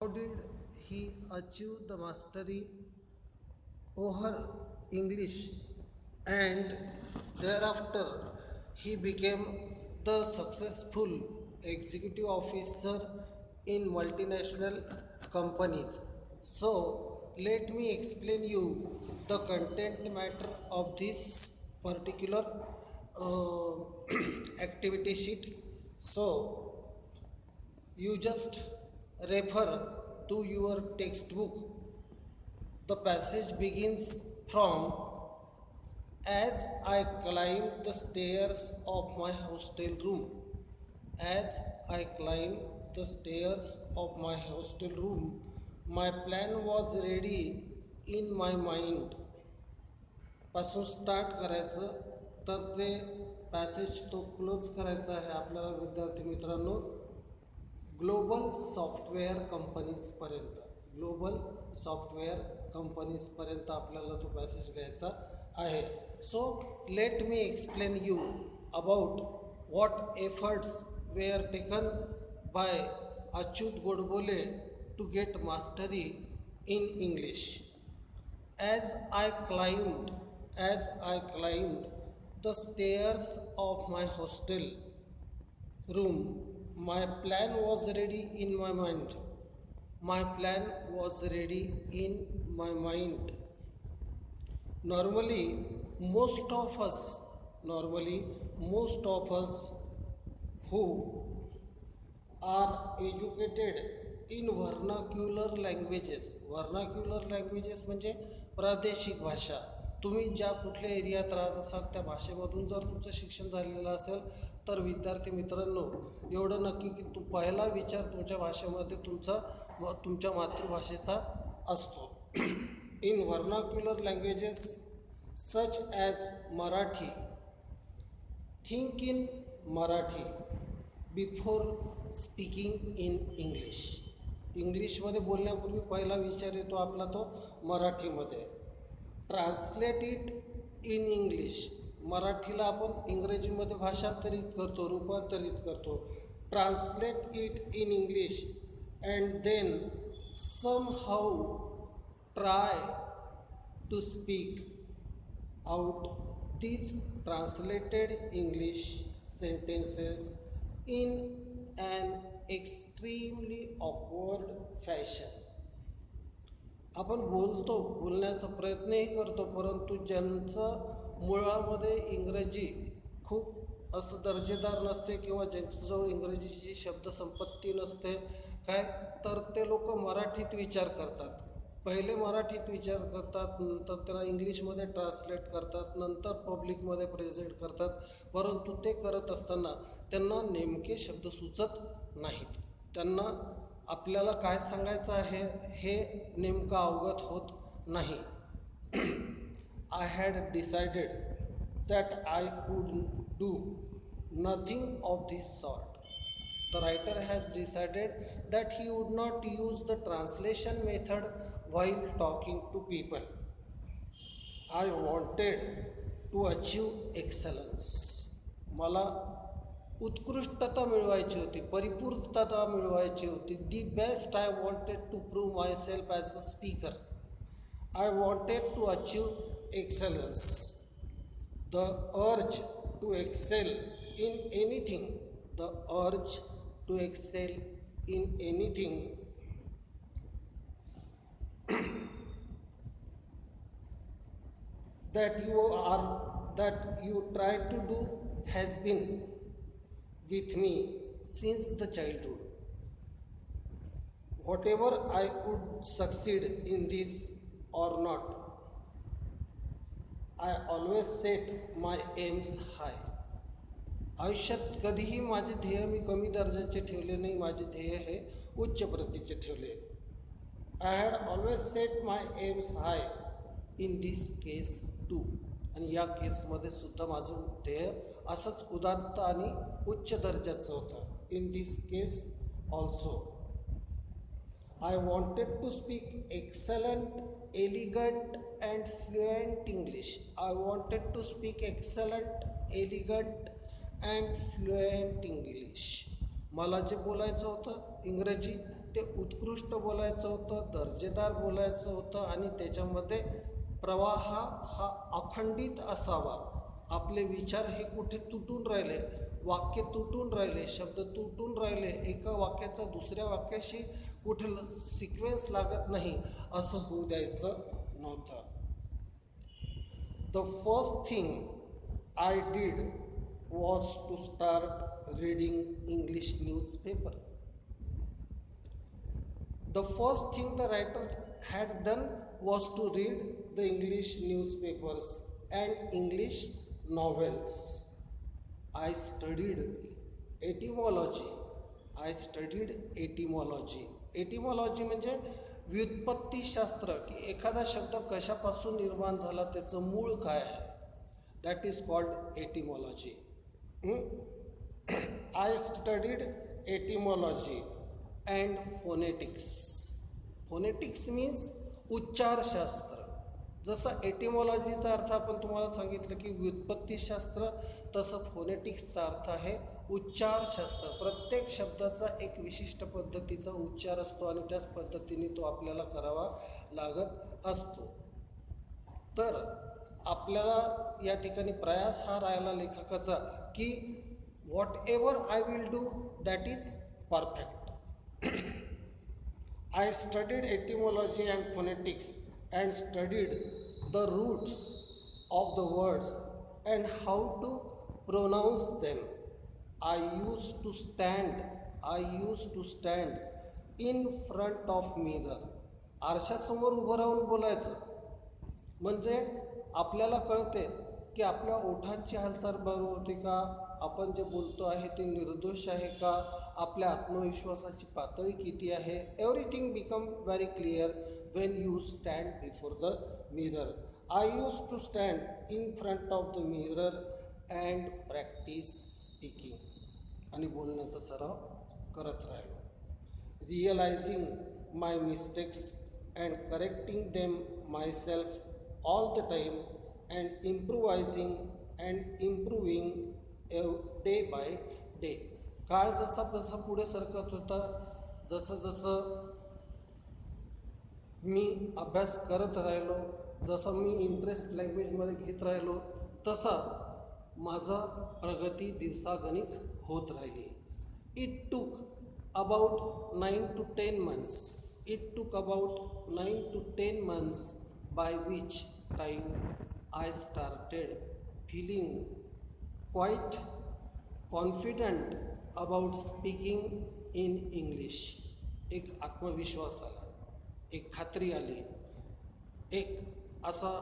How did he achieve the mastery over English, and thereafter he became the successful executive officer in multinational companies. So let me explain you the content matter of this particular activity sheet. So you just refer to your textbook. The passage begins from as I climbed the stairs of my hostel room. As I climbed the stairs of my hostel room, my plan was ready in my mind. पासून start करायचं तर ते passage तो close करायचा आहे आपल्याला विद्यार्थी मित्रांनो ग्लोबल सॉफ्टवेअर कंपनीजपर्यंत. ग्लोबल सॉफ्टवेअर कंपनीजपर्यंत आपल्याला तो पॅसेज घ्यायचा आहे. So let me explain you about what efforts were taken by Achyut Godbole to get mastery in English. As I climbed the stairs of my hostel room, my plan was ready in my mind. My plan was ready in my mind. Normally, most of us who are educated in vernacular languages. Vernacular languages म्हणजे प्रादेशिक भाषा. तुम्ही ज्या कुठल्या एरियात राहत असाल त्या भाषेमधून जर तुमचं शिक्षण झालेलं असेल तर विद्यार्थी मित्रांनो एवढं नक्की की पहिला विचार तुमच्या भाषेमध्ये तुमच्या मातृभाषेचा असतो. In vernacular languages such as Marathi, think in Marathi before speaking in English. इंग्लिशमध्ये बोलण्यापूर्वी पहिला विचार येतो आपला तो मराठीमध्ये. Translate it in English. मराठीला आपण इंग्रजीमध्ये भाषांतरित करतो, रूपांतरित करतो. Translate it in English and then somehow try to speak out these translated English sentences in an extremely awkward fashion. आपण बोलण्याचा प्रयत्नही करतो परंतु ज्यांचं मुळामध्ये इंग्रजी खूप असं दर्जेदार नसते किंवा ज्यांच्याजवळ इंग्रजीची शब्दसंपत्ती नसते काय तर ते लोक मराठीत विचार करतात. पहिले मराठीत विचार करतात, नंतर त्याला इंग्लिशमध्ये ट्रान्सलेट करतात, नंतर पब्लिकमध्ये प्रेझेंट करतात. परंतु ते करत असताना त्यांना नेमके शब्द सुचत नाहीत. त्यांना आपल्याला काय सांगायचं आहे हे नेमकं अवगत होत नाही. I had decided that I would do nothing of this sort. The writer has decided that he would not use the translation method while talking to people. I wanted to achieve excellence. मला उत्कृष्टता मिळवायची होती, परिपूर्णता मिळवायची होती. The best I wanted to prove myself as a speaker. I wanted to achieve excellence. The urge to excel in anything. The urge to excel in anything that you try to do has been with me since the childhood. Whatever I would succeed in this or not, I always set my aims high. आयुष्यात कधीही माझे ध्येय मी कमी दर्जाचे ठेवले नाही, माझे ध्येय हे उच्च प्रतीचे ठेवले. I had always set my aims high in this case too. आणि या केसमध्ये सुद्धा माझं ध्येय असंच उदात्त आणि उच्च दर्जाचं होतं. In this case also I wanted to speak excellent, elegant and fluent English. I wanted to speak excellent, elegant and fluent English. मला जे बोलायचं होतं इंग्रजी ते उत्कृष्ट बोलायचं होतं, दर्जेदार बोलायचं होतं आणि त्याच्यामध्ये प्रवाह हा अखंडित असावा. आपले विचार हे कुठे तुटून राहिले, वाक्य तुटून राहिले, शब्द तुटून राहिले, एका वाक्याचा दुसऱ्या वाक्याशी कुठे सिक्वेन्स लागत नाही, असं होऊ द्यायचं नव्हतं. The first thing I did was to start reading English newspaper. The first thing the writer had done was to read the English newspapers and English novels. I studied etymology. Etymology म्हणजे व्युत्पत्तीशास्त्र, की एखादा शब्द कशापासून निर्माण झाला, त्याचं मूळ काय आहे. That is called etymology. I studied etymology and phonetics. Phonetics means उच्चारशास्त्र. जसं एटिमॉलॉजीचा अर्थ आपण तुम्हाला सांगितलं की व्युत्पत्तीशास्त्र, तसं फोनेटिक्सचा अर्थ आहे उच्चारशास्त्र. प्रत्येक शब्दाचा एक विशिष्ट पद्धतीचा उच्चार असतो आणि त्याच पद्धतीने तो आपल्याला करावा लागत असतो. तर आपल्याला या ठिकाणी प्रयास हा राहिला लेखकाचा की what ever I will do that is perfect. I studied etymology and phonetics and studied the roots of the words and how to pronounce them. I used to stand in front of mirror. आरशासमोर उभं राहून बोलायचं म्हणजे आपल्याला कळते की आपल्या ओठांची हालचाल बरोबर होते का, आपण जे बोलतो आहे ते निर्दोष आहे का, आपल्या आत्मविश्वासाची पातळी किती आहे. Everything become very clear when you stand before the mirror. I use to stand in front of the mirror and practise speaking. आणि बोलण्याचा सराव करत राहिलो. Realising my mistakes and correcting them myself all the time and improvising and improving day by day. काळ जसा पुढे सरकत होता, जसं मी अभ्यास करत राहिलो, जसं मी इंटरेस्ट लँग्वेजमध्ये घेत राहिलो, तसा माझा प्रगती दिवसागणिक होत राहिली. It took about 9 to 10 months by which time I started feeling quite confident about speaking in English. एक आत्मविश्वास आला, एक खात्री आली, एक असा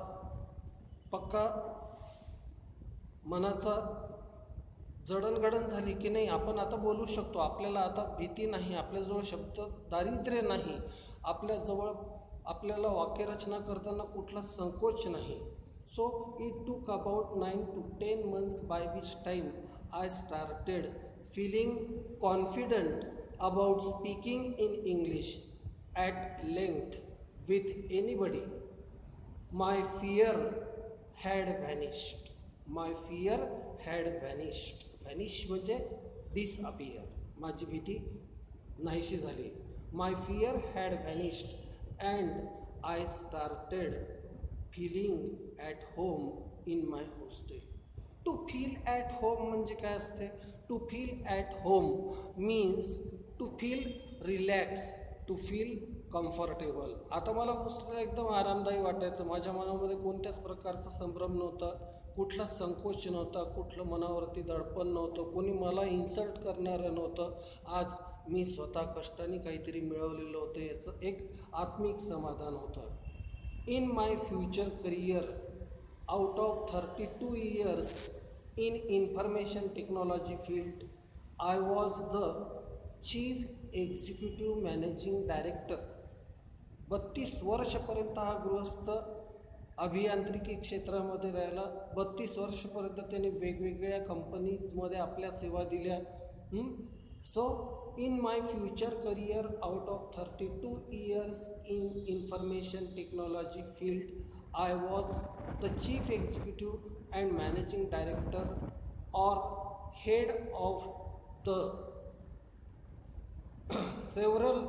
पक्का मनाचा जडणघडण झाली की नाही, आपण आता बोलू शकतो, आपल्याला आता भीती नाही, आपल्याजवळ शब्द दारिद्र्य नाही, आपल्याजवळ आपल्याला वाक्यरचना करताना कुठला संकोच नाही. So it took about 9 to 10 months by which time I started feeling confident about speaking in English at length with anybody. My fear had vanished. Vanish म्हणजे disappear. माझी भीती नाहीशी झाली. My fear had vanished and I started feeling at home in my hostel. To feel at home म्हणजे काय असते? To feel at home means to feel relaxed, to feel comfortable. आता मला हॉस्टेल एकदम आरामदायी वाटायचं. माझ्या मनामध्ये कोणत्याच प्रकारचा संभ्रम नव्हता, कुठला संकोच नव्हता, कुठलं मनावरती दडपण नव्हतं, कोणी मला इन्सल्ट करणारं नव्हतं. आज मी स्वतः कष्टाने काहीतरी मिळवलेलं होतं, याचं एक आत्मिक समाधान होतं. In my future career, out of 32 years in information technology field, I was the chief executive managing director. 32 वर्षपर्यंत हा गृहस्थ अभियांत्रिकी क्षेत्रामध्ये राहिला. 32 वर्षपर्यंत त्याने वेगवेगळ्या कंपनीजमध्ये आपल्या सेवा दिल्या. So in my future career, out of 32 years in information technology field, I was the chief executive and managing director or head of the several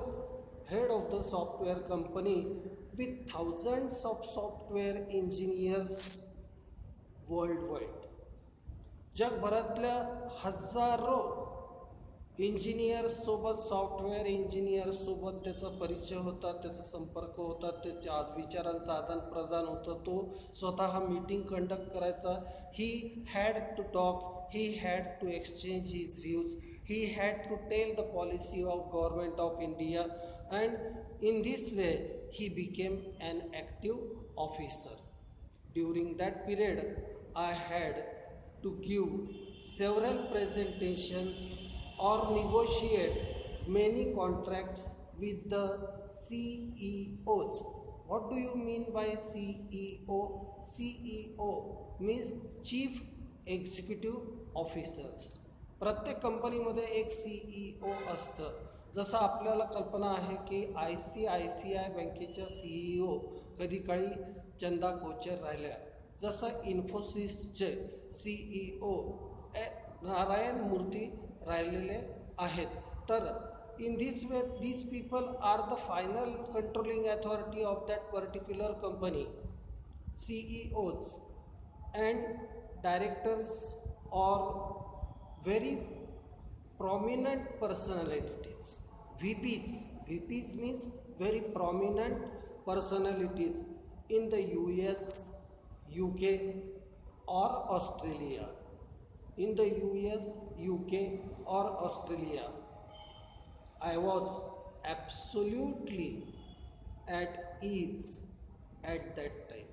head of the software company with thousands of software engineers worldwide. जगभरातल्या हजारो इंजिनियर्ससोबत, software इंजिनियर्ससोबत त्याचा परिचय होता, त्याचा संपर्क होता, त्याच्या विचारांचं आदानप्रदान होतं. तो स्वतः मीटिंग कंडक्ट करायचा. He had to talk, he had to exchange his views, he had to tell the policy of government of India, and in this way he became an active officer. During that period I had to give several presentations or negotiate many contracts with the CEOs. What do you mean by CEO? CEO means Chief Executive Officers. प्रत्येक कंपनीमध्ये एक CEO असतं. जसं आपल्याला कल्पना आहे की ICICI बँकेच्या CEO कधी काळी चंदा कोचर राहिल्या, जसं इन्फोसिसचे CEO नारायण मूर्ती राहिलेले आहेत. तर in this way these people are the final controlling authority of that particular company. CEOs and directors or very prominent personalities. VPs means very prominent personalities in the US, UK or Australia. In the US, UK or Australia, I was absolutely at ease at that time.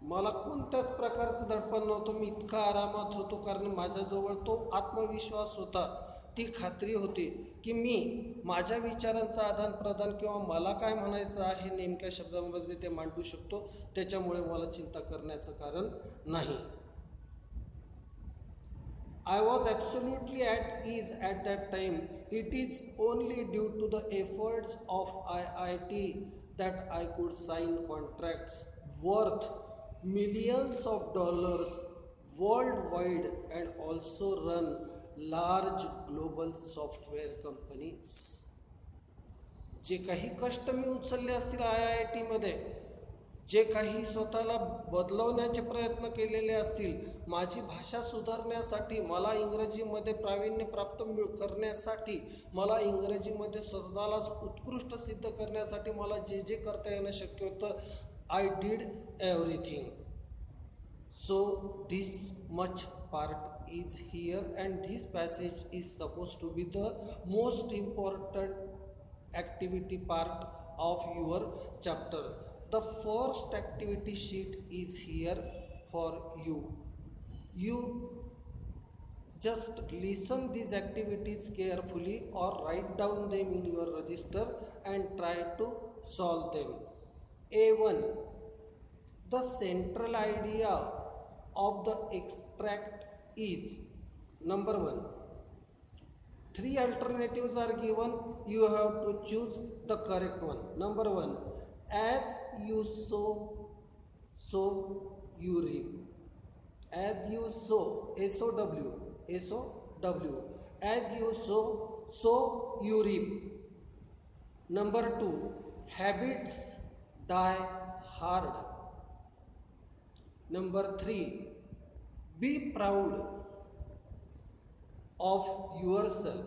मला कोणत्याच प्रकारचं दडपण नव्हतं. मी इतका आरामात होतो कारण माझ्याजवळ तो आत्मविश्वास होता, ती खात्री होती की मी माझ्या विचारांचं आदानप्रदान किंवा मला काय म्हणायचं आहे नेमक्या शब्दांमध्ये ते मांडू शकतो. त्याच्यामुळे मला चिंता करण्याचं कारण नाही. I was absolutely at ease at that time. It is only due to the efforts of IIT that I could sign contracts worth millions of dollars worldwide and also run large global software companies. जे काही कष्ट मी उचलले असतील IIT मध्ये, जे काही स्वतःला बदलवण्याचे प्रयत्न केलेले असतील, माझी भाषा सुधारण्यासाठी, मला इंग्रजीमध्ये प्रावीण्य प्राप्त करण्यासाठी, मला इंग्रजीमध्ये स्वतःला उत्कृष्ट सिद्ध करण्यासाठी मला जे जे करता येणं शक्य होतं, I did everything. So this much part is here and this passage is supposed to be the most important activity part of your chapter. The first activity sheet is here for you. You just listen these activities carefully or write down them in your register and try to solve them. A1. The central idea of the extract is, number 1, 3 alternatives are given. You have to choose the correct one. Number 1, as you sow, so you reap. As you sow, S-O-W, as you sow, so you reap. Number 2, habits die hard. Number 3, be proud of yourself.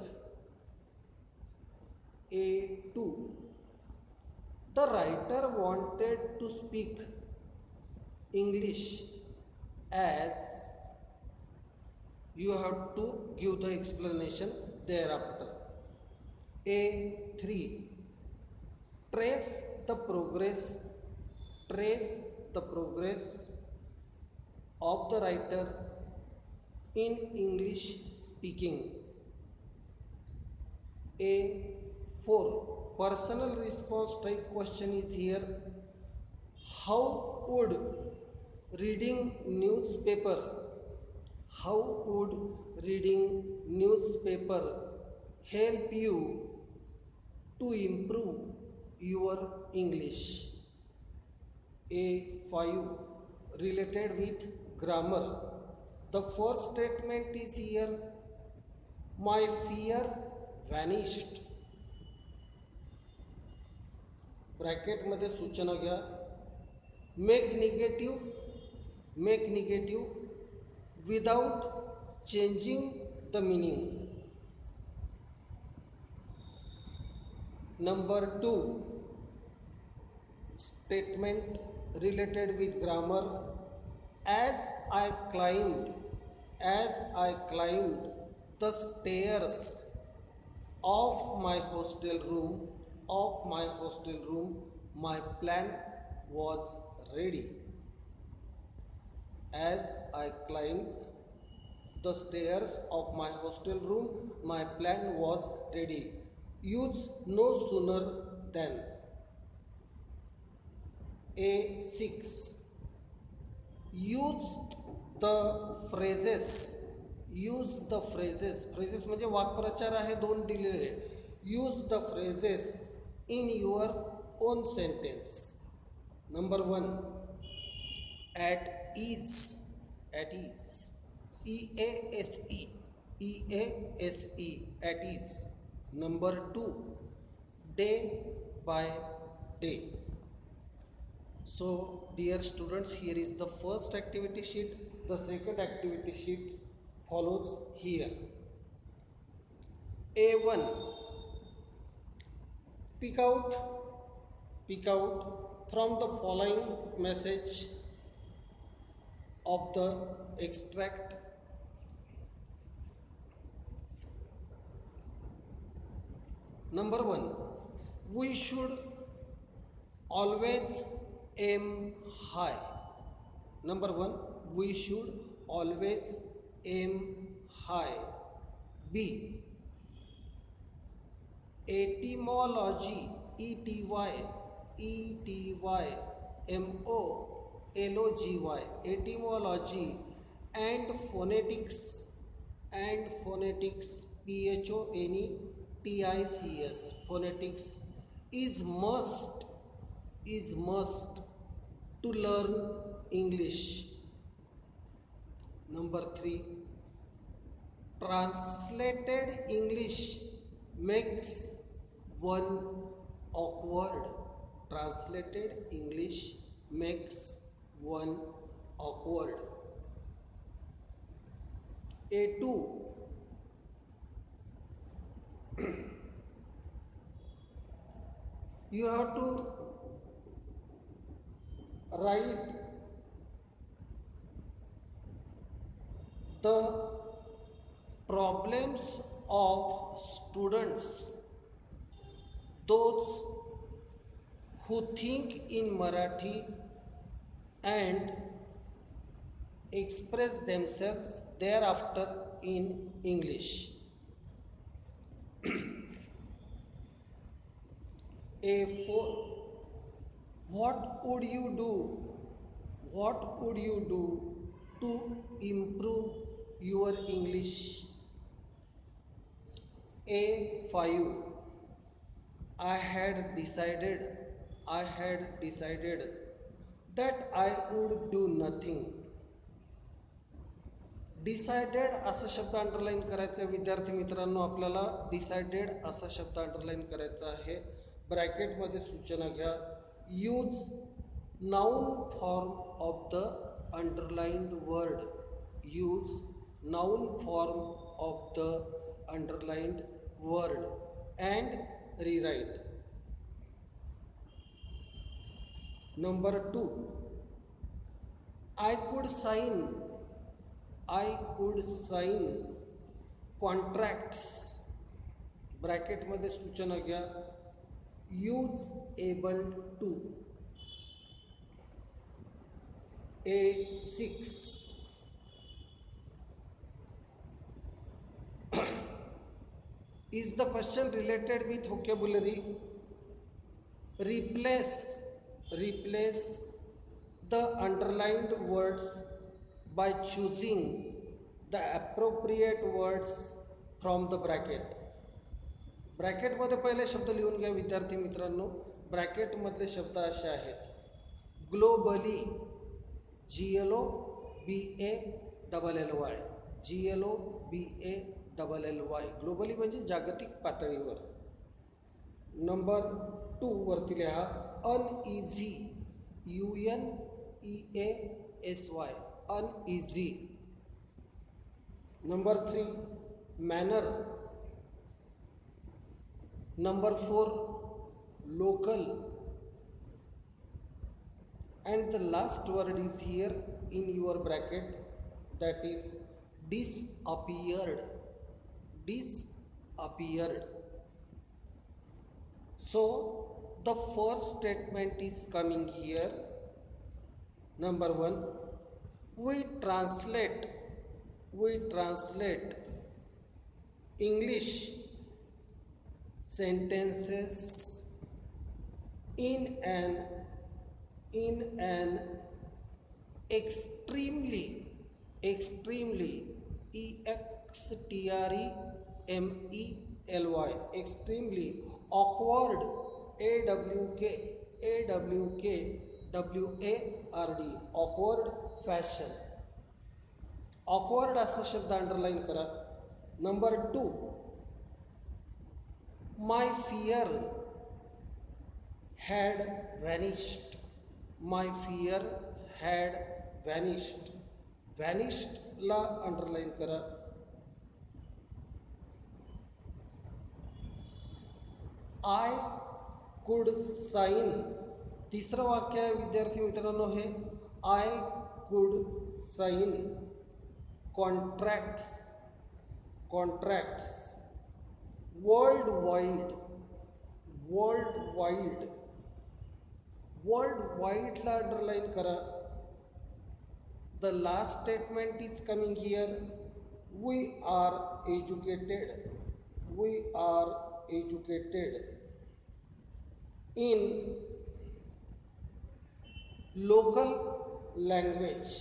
A2, the writer wanted to speak English as, you have to give the explanation thereafter. A3, trace the progress of the writer in English speaking. A4, personal response type question is here. How would reading newspaper help you to improve your English? A5, related with grammar. The first statement is here, my fear vanished. ब्रॅकेटमध्ये सूचना घ्या. Make negative without changing the meaning. Number 2, statement related with grammar. As I climbed the stairs of my hostel room, my plan was ready. As I climbed the stairs of my hostel room, my plan was ready. Use no sooner than. A6, use the phrases. phrases म्हणजे वाक्प्रचार आहे, 2 दिलेले. Use the phrases in your own sentence. Number 1, at ease, EASE, at ease. Number 2, day by day. So dear students, here is the first activity sheet. The second activity sheet follows here. A1, pick out from the following message of the extract. Number 1, we should always aim high. Number 1, we should always aim high. B, etymology, etymology, etymology and phonetics, phonetics, phonetics is must to learn English. Number 3, translated English makes one awkward. Translated English makes one awkward. A2, you have to write the problems of students, those who think in Marathi and express themselves thereafter in English. A4, what would you do to improve your English? A5, I had decided that I would do nothing. Decided असा शब्द underline करायचा आहे विद्यार्थी मित्रांनो. आपल्याला decided असा शब्द underline करायचा आहे. ब्रॅकेटमध्ये सूचना घ्या. Use noun form of the underlined word. Use noun form of the underlined word and rewrite. Number 2, I could sign contracts. Bracket मध्ये सूचना घ्या. Use able to. A6, is the question related with vocabulary? Replace the underlined words by choosing the appropriate words from the bracket. ब्रॅकेटमध्ये पहिले शब्द लिहून घ्या विद्यार्थी मित्रांनो. ब्रॅकेटमधले शब्द असे आहेत. ग्लोबली, GLOBALLY, ग्लोबली म्हणजे जागतिक पातळीवर. नंबर 2 वरती लिहा. uneasy, uneasy, uneasy. Number 3, manner. Number 4, local. And the last word is here in your bracket, that is disappeared. Disappeared. So the first statement is coming here. Number 1, we translate English sentences in an extremely extremely extremely awkward awkward fashion. awkward असा शब्द underline करा. Number 2, my fear had vanished. My fear had vanished. vanished ला underline करा. I could sign. तिसरं वाक्य आहे विद्यार्थी मित्रांनो हे I could sign contracts worldwide ला अंडरलाइन करा. The last statement is coming here. We are educated in local language.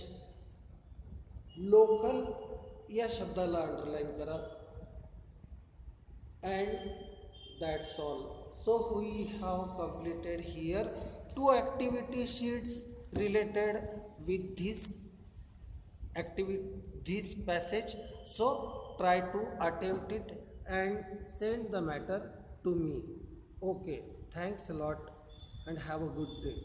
local या शब्दाला अंडरलाइन करा. And that's all. So we have completed here 2 activity sheets related with this passage. So try to attempt it and send the matter to me. Okay, thanks a lot and have a good day.